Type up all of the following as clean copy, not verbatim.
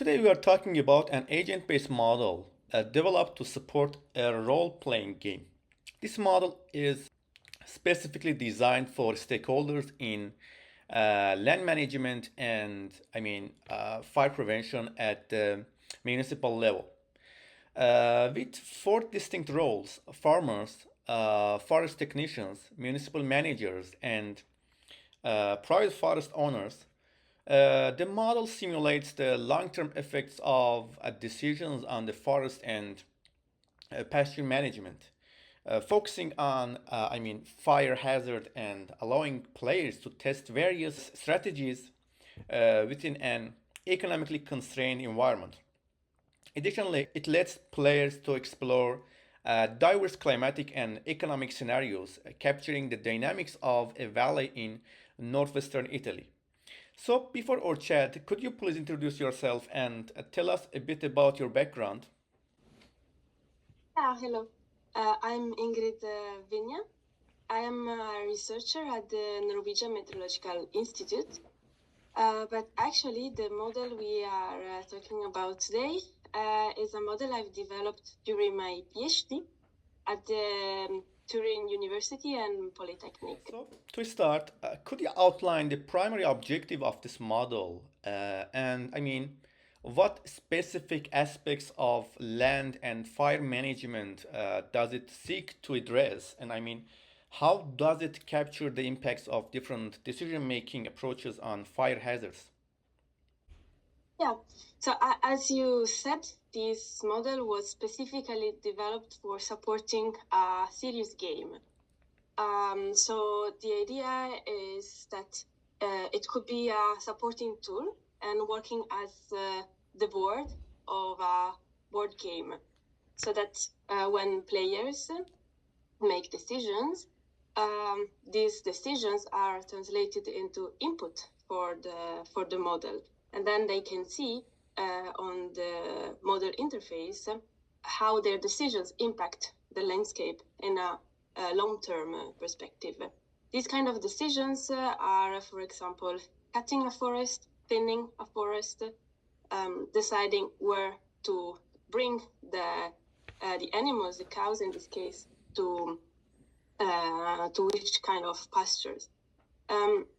Today we are talking about an agent-based model developed to support a role-playing game. This model is specifically designed for stakeholders in land management and fire prevention at the municipal level. With four distinct roles: farmers, forest technicians, municipal managers, and private forest owners. The model simulates the long-term effects of decisions on the forest and pasture management, focusing on, fire hazard and allowing players to test various strategies within an economically constrained environment. Additionally, it lets players to explore diverse climatic and economic scenarios, capturing the dynamics of a valley in northwestern Italy. So, before our chat, could you please introduce yourself and tell us a bit about your background? Yeah, hello. I'm Ingrid Vinja. I am a researcher at the Norwegian Meteorological Institute. But actually, the model we are talking about today is a model I've developed during my PhD at the Turin University and Polytechnic. So, to start, could you outline the primary objective of this model? What specific aspects of land and fire management does it seek to address? How does it capture the impacts of different decision-making approaches on fire hazards? Yeah, so as you said, this model was specifically developed for supporting a serious game. So the idea is that it could be a supporting tool and working as the board of a board game, so that when players make decisions, these decisions are translated into input for the model, and then they can see on the model interface how their decisions impact the landscape in a long-term perspective. These kind of decisions are, for example, cutting a forest, thinning a forest, deciding where to bring the animals, the cows in this case, to which kind of pastures.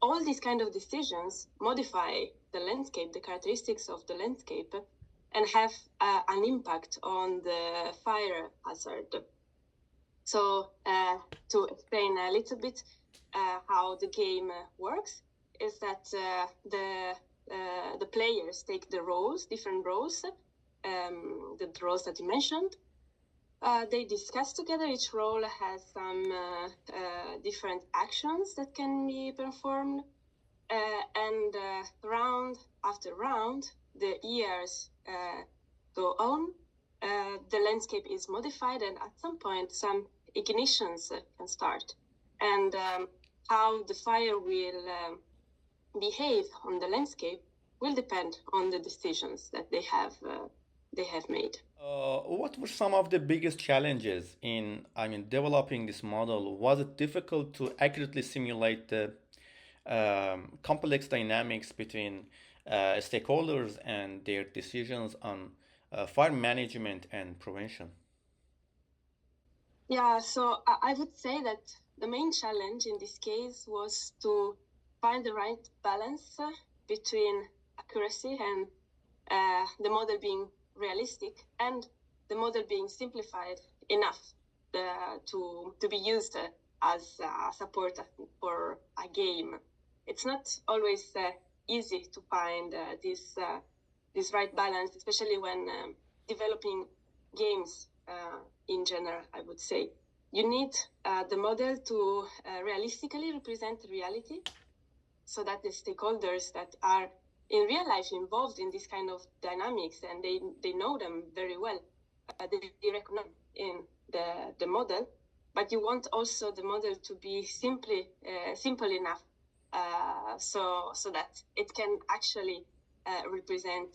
All these kind of decisions modify the landscape, the characteristics of the landscape, and have an impact on the fire hazard. So to explain a little bit how the game works, is that the players take the roles, different roles, the roles that you mentioned. They discuss together. Each role has some different actions that can be performed, and round after round, the years go on. The landscape is modified, and at some point, some ignitions can start. And how the fire will behave on the landscape will depend on the decisions that they have made. What were some of the biggest challenges in, developing this model? Was it difficult to accurately simulate the complex dynamics between stakeholders and their decisions on fire management and prevention? Yeah, so I would say that the main challenge in this case was to find the right balance between accuracy and the model being realistic and the model being simplified enough to be used as support for a game. It's not always easy to find this right balance, especially when developing games in general, I would say. You need the model to realistically represent reality, so that the stakeholders that are in real life involved in this kind of dynamics, and they know them very well, they recognize in the model. But you want also the model to be simple enough, so that it can actually represent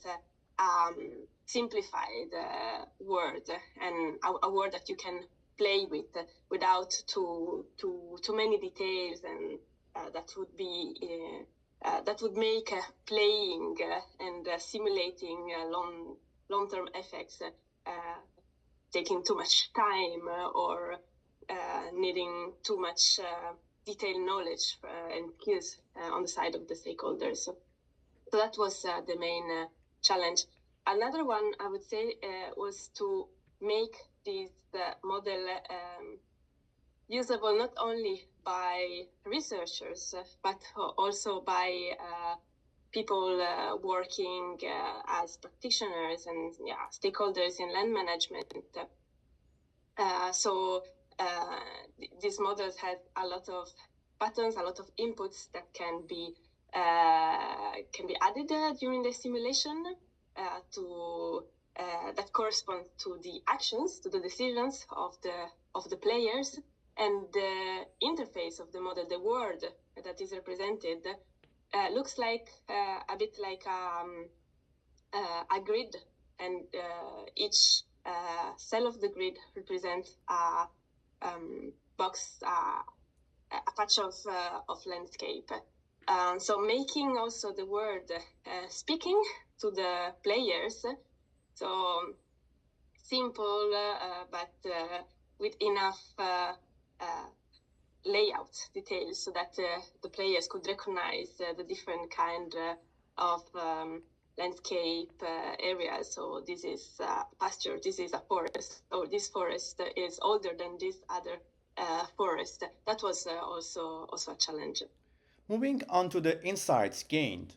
simplified word, and a word that you can play with without too many details, and that would be that would make playing and simulating long-term effects taking too much time or needing too much detailed knowledge and skills on the side of the stakeholders. So that was the main challenge. Another one I would say was to make this model usable not only by researchers, but also by people working as practitioners and stakeholders in land management. So these models have a lot of buttons, a lot of inputs that can be added during the simulation that correspond to the actions, to the decisions of the players, and the interface of the model, the word that is represented, looks like a bit like a grid, and each cell of the grid represents a box, a patch of landscape. So making also the word speaking to the players, so simple but with enough layout details so that the players could recognize the different kind of landscape areas. So this is a pasture, this is a forest, or this forest is older than this other forest. That was also a challenge. Moving on to the insights gained,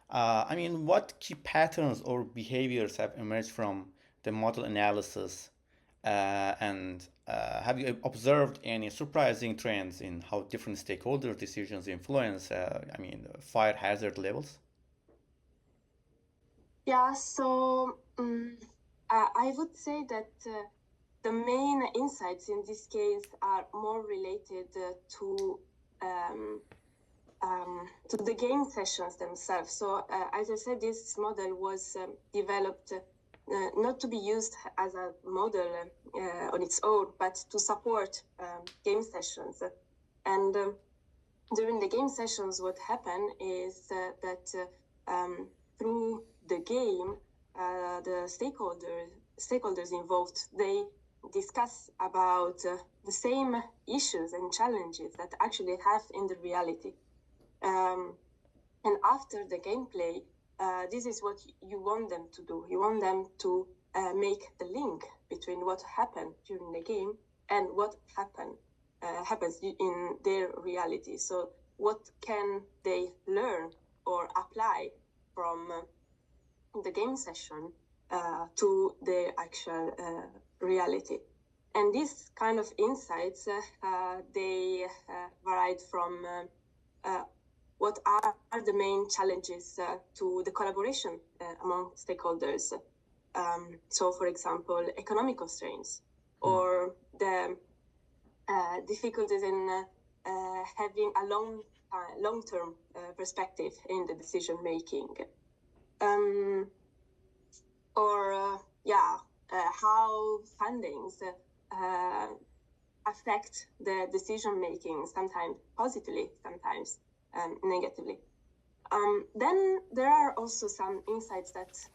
what key patterns or behaviors have emerged from the model analysis? And have you observed any surprising trends in how different stakeholder decisions influence, fire hazard levels? Yeah, so I would say that the main insights in this case are more related to the game sessions themselves. So as I said, this model was developed not to be used as a model on its own, but to support game sessions. And during the game sessions, what happened is that through the game, the stakeholders involved, they discuss about the same issues and challenges that actually have in the reality. And after the gameplay, this is what you want them to do. You want them to make the link between what happened during the game and what happens in their reality. So what can they learn or apply from the game session to their actual reality? And these kind of insights, they varied from what are the main challenges to the collaboration among stakeholders. So, for example, economic constraints or the difficulties in having a long-term perspective in the decision making. How fundings affect the decision making, sometimes positively, sometimes negatively. Then there are also some insights that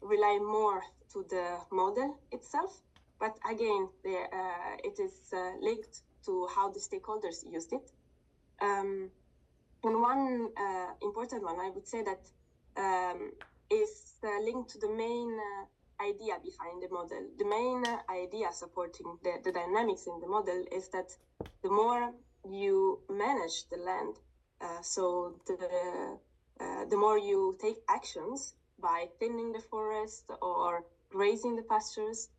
rely more to the model itself, but again, it is linked to how the stakeholders used it. And one important one, I would say that is linked to the main idea behind the model. The main idea supporting the dynamics in the model is that the more you manage the land, so the more you take actions by thinning the forest or grazing the pastures,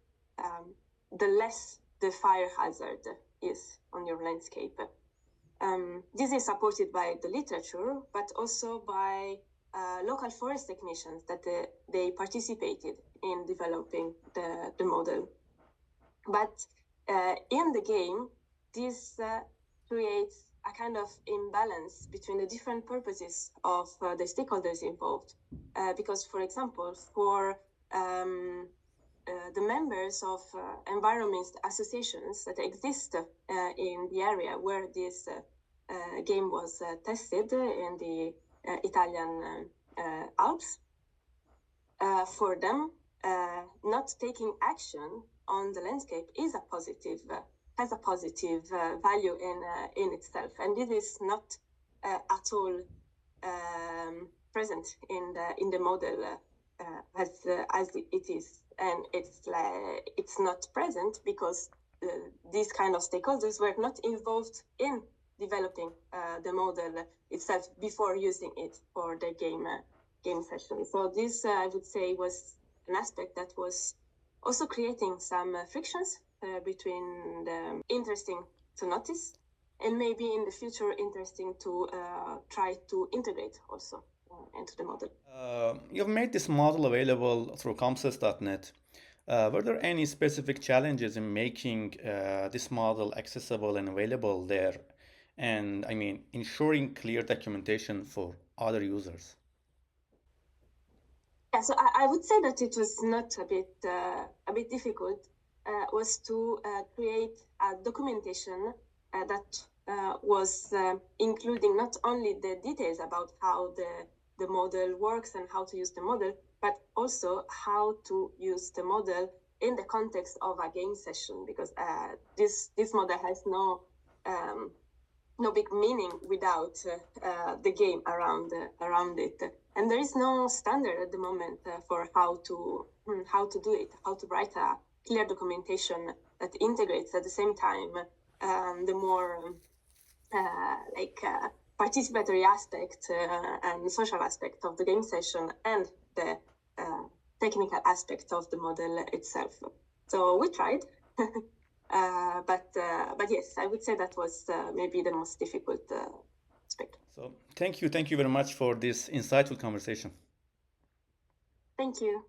the less the fire hazard is on your landscape. This is supported by the literature, but also by local forest technicians that they participated in developing the model. But in the game, this creates a kind of imbalance between the different purposes of the stakeholders involved. Because, for example, for the members of environment associations that exist in the area where this game was tested in the Italian Alps. For them, not taking action on the landscape is a positive, has a positive value in itself, and this is not at all present in the model as it is, and it's not present because these kind of stakeholders were not involved in developing the model itself before using it for the game session. So this, I would say, was an aspect that was also creating some frictions between the interesting to notice, and maybe in the future interesting to try to integrate also into the model. You've made this model available through comsys.net. Were there any specific challenges in making this model accessible and available there? And I mean, ensuring clear documentation for other users. Yeah, so I would say that it was not a bit difficult. Was to create a documentation that was including not only the details about how the model works and how to use the model, but also how to use the model in the context of a game session, because this model has no big meaning without the game around it, and there is no standard at the moment for how to do it, how to write a clear documentation that integrates at the same time the more participatory aspect and social aspect of the game session and the technical aspect of the model itself. So we tried. But yes, I would say that was maybe the most difficult aspect. So thank you very much for this insightful conversation. Thank you.